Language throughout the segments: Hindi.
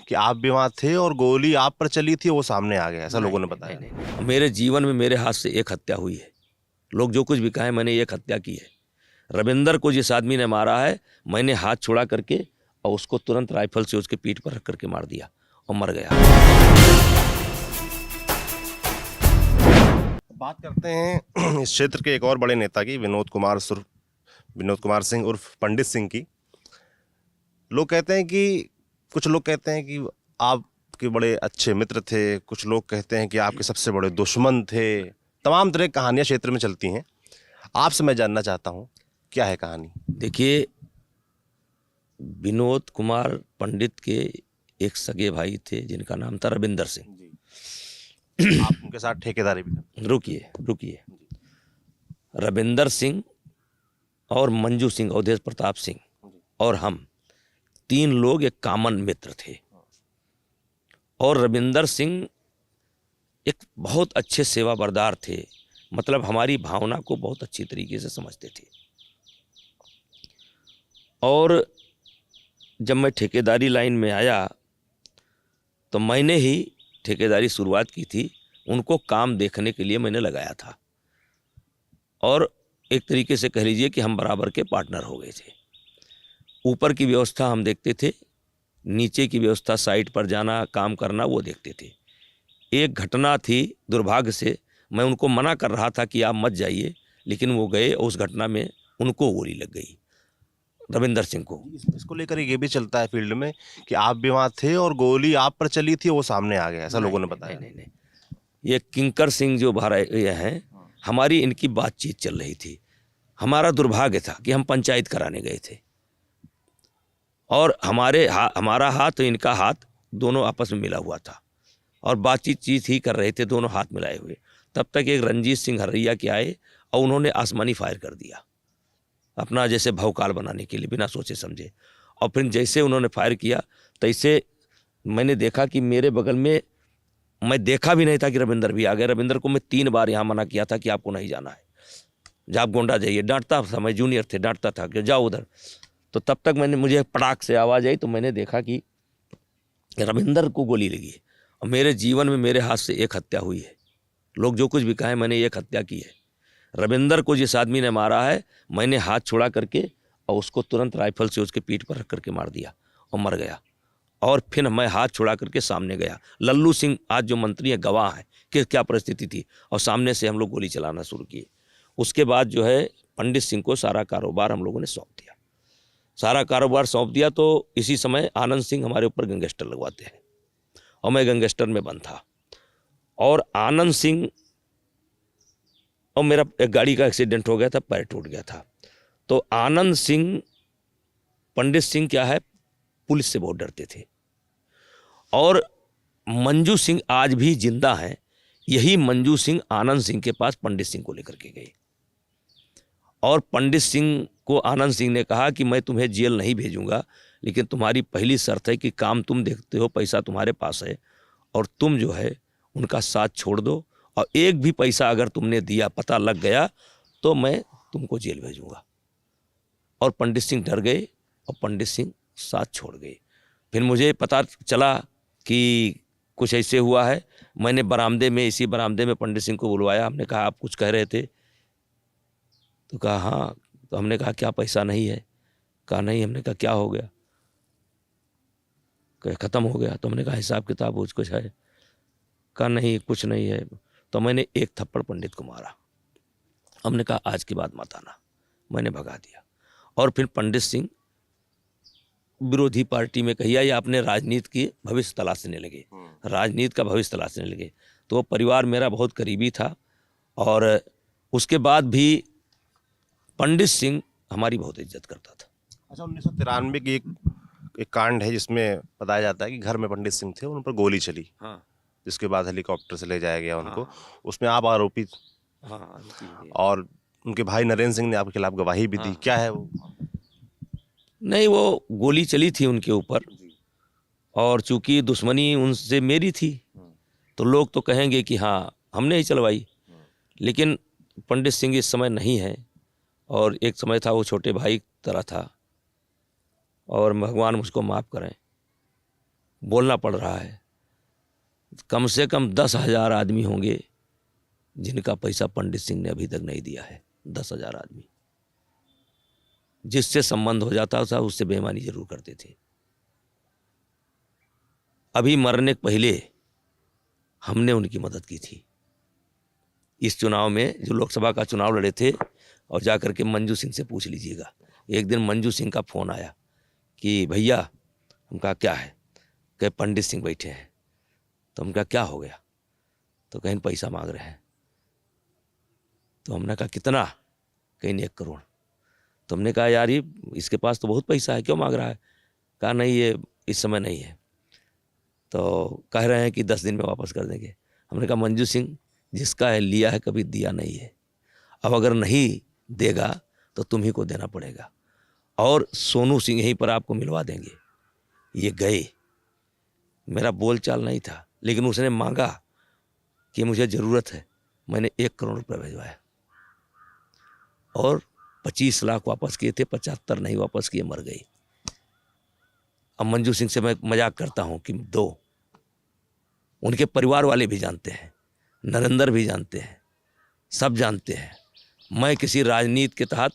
कि आप भी वहाँ थे और गोली आप पर चली थी, वो सामने आ गया, ऐसा नहीं, लोगों ने नहीं, बताया। नहीं, नहीं। मेरे जीवन में मेरे हाथ से एक हत्या हुई है। लोग जो कुछ भी कहें, मैंने एक हत्या की है। रविंदर को जिस आदमी ने मारा है, मैंने हाथ छुड़ा करके और उसको तुरंत राइफल से उसके पीठ पर रख करके मार दिया और मर गया। बात करते हैं इस क्षेत्र के एक और बड़े नेता की, विनोद कुमार सिंह उर्फ पंडित सिंह की। कुछ लोग कहते हैं कि आपके बड़े अच्छे मित्र थे, कुछ लोग कहते हैं कि आपके सबसे बड़े दुश्मन थे। तमाम तरह की कहानियां क्षेत्र में चलती हैं। आपसे मैं जानना चाहता हूं, क्या है कहानी? देखिए, विनोद कुमार पंडित के एक सगे भाई थे जिनका नाम था रविंदर सिंह। जी। आप उनके साथ ठेकेदारी भी करते रुकिए रुकिए। हैं? जी। रविंदर सिंह और मंजू सिंह, अवधेश प्रताप सिंह जी। और हम तीन लोग एक कॉमन मित्र थे। और रविंदर सिंह एक बहुत अच्छे सेवाबरदार थे, मतलब हमारी भावना को बहुत अच्छी तरीके से समझते थे। और जब मैं ठेकेदारी लाइन में आया तो मैंने ही ठेकेदारी शुरुआत की थी। उनको काम देखने के लिए मैंने लगाया था और एक तरीके से कह लीजिए कि हम बराबर के पार्टनर हो गए थे। ऊपर की व्यवस्था हम देखते थे, नीचे की व्यवस्था, साइट पर जाना, काम करना, वो देखते थे। एक घटना थी, दुर्भाग्य से मैं उनको मना कर रहा था कि आप मत जाइए, लेकिन वो गए और उस घटना में उनको गोली लग गई, रविंदर सिंह को। इसको लेकर ये भी चलता है फील्ड में कि आप भी वहाँ थे और गोली आप पर चली थी, वो सामने आ गया, ऐसा नहीं, लोगों ने नहीं, नहीं, बताया। नहीं, नहीं। ये किंकर सिंह जो ये हैं, हमारी इनकी बातचीत चल रही थी। हमारा दुर्भाग्य था कि हम पंचायत कराने गए थे और हमारा हाथ और इनका हाथ दोनों आपस में मिला हुआ था और बातचीत ही कर रहे थे, दोनों हाथ मिलाए हुए। तब तक एक रंजीत सिंह हरैया के आए और उन्होंने आसमानी फायर कर दिया, अपना जैसे भौकाल बनाने के लिए, बिना सोचे समझे। और फिर जैसे उन्होंने फायर किया, तैसे मैंने देखा कि मेरे बगल में, मैं देखा भी नहीं था कि रविंदर भी आ गए। रविंदर को मैं 3 बार यहाँ मना किया था कि आपको नहीं जाना है, जब आप गोंडा जाइए। डांटता था, मैं जूनियर थे, डांटता था कि जाओ उधर। तो तब तक मुझे पटाख से आवाज़ आई तो मैंने देखा कि रविंदर को गोली लगी है। और मेरे जीवन में मेरे हाथ से एक हत्या हुई है। लोग जो कुछ भी कहें, मैंने एक हत्या की है। रविंदर को जिस आदमी ने मारा है, मैंने हाथ छुड़ा करके और उसको तुरंत राइफल से उसके पीठ पर रख करके मार दिया और मर गया। और फिर मैं हाथ छुड़ा करके सामने गया। लल्लू सिंह आज जो मंत्री है गवाह है कि क्या परिस्थिति थी, और सामने से हम लोग गोली चलाना शुरू किए। उसके बाद जो है पंडित सिंह को सारा कारोबार हम लोगों ने सौंप दिया। सारा कारोबार सौंप दिया तो इसी समय आनंद सिंह हमारे ऊपर गैंगस्टर लगवाते हैं और मैं गैंगस्टर में बंद था। और आनंद सिंह और मेरा एक गाड़ी का एक्सीडेंट हो गया था, पैर टूट गया था। तो आनंद सिंह, पंडित सिंह क्या है, पुलिस से बहुत डरते थे। और मंजू सिंह आज भी जिंदा हैं। यही मंजू सिंह आनंद सिंह के पास पंडित सिंह को लेकर के गई और पंडित सिंह को आनंद सिंह ने कहा कि मैं तुम्हें जेल नहीं भेजूंगा, लेकिन तुम्हारी पहली शर्त है कि काम तुम देखते हो, पैसा तुम्हारे पास है, और तुम जो है उनका साथ छोड़ दो, और एक भी पैसा अगर तुमने दिया, पता लग गया, तो मैं तुमको जेल भेजूंगा। और पंडित सिंह डर गए और पंडित सिंह साथ छोड़ गए। फिर मुझे पता चला कि कुछ ऐसे हुआ है। मैंने इसी बरामदे में पंडित सिंह को बुलवाया। हमने कहा आप कुछ कह रहे थे? तो कहा हाँ। तो हमने कहा क्या पैसा नहीं है? कहा नहीं। हमने कहा क्या हो गया? कहा ख़त्म हो गया। तो हमने कहा हिसाब किताब कुछ है? कहा नहीं, कुछ नहीं है। तो मैंने एक थप्पड़ पंडित को मारा। हमने कहा आज के बाद मत आना। मैंने भगा दिया। और फिर पंडित सिंह विरोधी पार्टी में कहिए या अपने राजनीति की भविष्य तलाशने लगे, राजनीति का भविष्य तलाशने लगे। तो वो परिवार मेरा बहुत करीबी था। और उसके बाद भी पंडित सिंह हमारी बहुत इज्जत करता था। अच्छा, 1993 की एक कांड है जिसमें बताया जाता है कि घर में पंडित सिंह थे, उन पर गोली चली। हाँ, जिसके बाद हेलीकॉप्टर से ले जाया गया उनको। हाँ, उसमें आप आरोपी, हाँ, और उनके भाई नरेंद्र सिंह ने आपके खिलाफ गवाही भी दी, हाँ। क्या है वो? नहीं, वो गोली चली थी उनके ऊपर, और चूंकि दुश्मनी उनसे मेरी थी, तो लोग तो कहेंगे कि हाँ हमने ही चलवाई। लेकिन पंडित सिंह इस समय नहीं है, और एक समय था वो छोटे भाई की तरह था, और भगवान मुझको माफ़ करें। बोलना पड़ रहा है। कम से कम 10,000 आदमी होंगे जिनका पैसा पंडित सिंह ने अभी तक नहीं दिया है। 10,000 आदमी जिससे संबंध हो जाता था उससे बेईमानी जरूर करते थे। अभी मरने के पहले हमने उनकी मदद की थी। इस चुनाव में जो लोकसभा का चुनाव लड़े थे, और जाकर के मंजू सिंह से पूछ लीजिएगा। एक दिन मंजू सिंह का फ़ोन आया कि भैया, हम कहा क्या है? कहे पंडित सिंह बैठे हैं। तो हम कहा क्या हो गया? तो कहीं पैसा मांग रहे हैं। तो हमने कहा कितना? कहीं 1 करोड़। तो हमने कहा यार ये इसके पास तो बहुत पैसा है, क्यों मांग रहा है? कहा नहीं, ये इस समय नहीं है। तो कह रहे हैं कि 10 दिन में वापस कर देंगे। हमने कहा मंजू सिंह, जिसका है लिया है कभी दिया नहीं है। अब अगर नहीं देगा तो तुम ही को देना पड़ेगा, और सोनू सिंह यहीं पर आपको मिलवा देंगे। ये गए। मेरा बोलचाल नहीं था, लेकिन उसने मांगा कि मुझे ज़रूरत है। मैंने 1 करोड़ रुपये भिजवाया और 25 लाख वापस किए थे, 75 नहीं वापस किए, मर गई। अब मंजू सिंह से मैं मजाक करता हूँ कि दो। उनके परिवार वाले भी जानते हैं, नरेंद्र भी जानते हैं, सब जानते हैं। मैं किसी राजनीति के तहत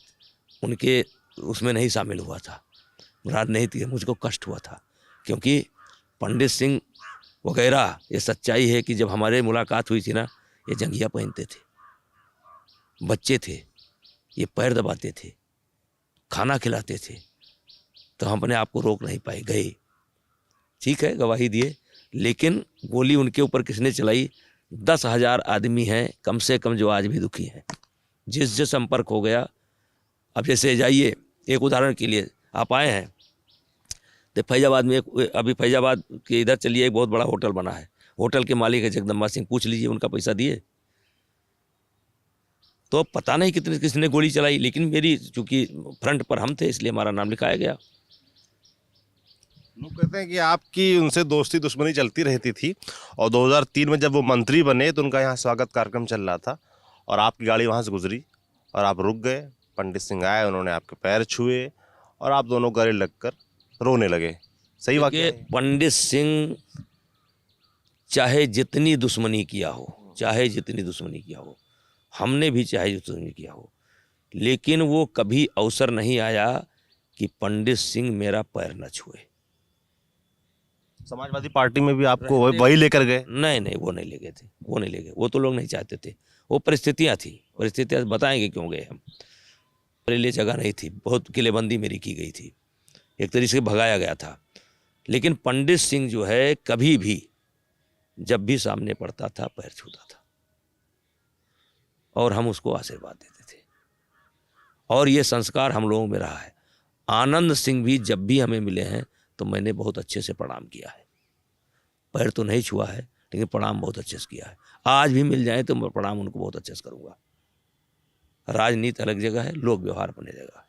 उनके उसमें नहीं शामिल हुआ था। राजनीति के मुझको कष्ट हुआ था, क्योंकि पंडित सिंह वगैरह, ये सच्चाई है कि जब हमारे मुलाकात हुई थी ना, ये जंघिया पहनते थे, बच्चे थे, ये पैर दबाते थे, खाना खिलाते थे। तो हम अपने आप को रोक नहीं पाए, गए। ठीक है, गवाही दिए, लेकिन गोली उनके ऊपर किसने चलाई? 10,000 आदमी हैं कम से कम जो आज भी दुखी हैं, जिस संपर्क हो गया। अब जैसे जाइए, एक उदाहरण के लिए आप आए हैं तो फैजाबाद में अभी फैजाबाद के इधर चलिए, एक बहुत बड़ा होटल बना है। होटल के मालिक है जगदम्बा सिंह, पूछ लीजिए उनका पैसा दिए? तो पता नहीं किसने गोली चलाई, लेकिन मेरी चूंकि फ्रंट पर हम थे इसलिए हमारा नाम लिखाया गया। लोग कहते हैं कि आपकी उनसे दोस्ती दुश्मनी चलती रहती थी, और 2003 में जब वो मंत्री बने तो उनका यहाँ स्वागत कार्यक्रम चल रहा था, और आपकी गाड़ी वहाँ से गुजरी और आप रुक गए। पंडित सिंह आए, उन्होंने आपके पैर छुए और आप दोनों गले लगकर रोने लगे। सही वाकया है? पंडित सिंह चाहे जितनी दुश्मनी किया हो, चाहे जितनी दुश्मनी किया हो, हमने भी चाहे दुश्मनी किया हो, लेकिन वो कभी अवसर नहीं आया कि पंडित सिंह मेरा पैर न छुए। समाजवादी पार्टी में भी आपको वही लेकर गए? नहीं, वो नहीं ले गए थे, वो नहीं ले गए। वो तो लोग नहीं चाहते थे, वो परिस्थितियाँ थी। परिस्थितियाँ बताएंगे क्यों गए हम। मेरे लिए जगह नहीं थी, बहुत किलेबंदी मेरी की गई थी, एक तरीके से भगाया गया था। लेकिन पंडित सिंह जो है, कभी भी जब भी सामने पड़ता था पैर छूता था, और हम उसको आशीर्वाद देते थे, और ये संस्कार हम लोगों में रहा है। आनंद सिंह भी जब भी हमें मिले हैं तो मैंने बहुत अच्छे से प्रणाम किया है। पैर तो नहीं छुआ है, लेकिन प्रणाम बहुत अच्छे से किया है। आज भी मिल जाए तो मैं प्रणाम उनको बहुत अच्छे से करूँगा। राजनीति अलग जगह है, लोक व्यवहार अपनी जगह।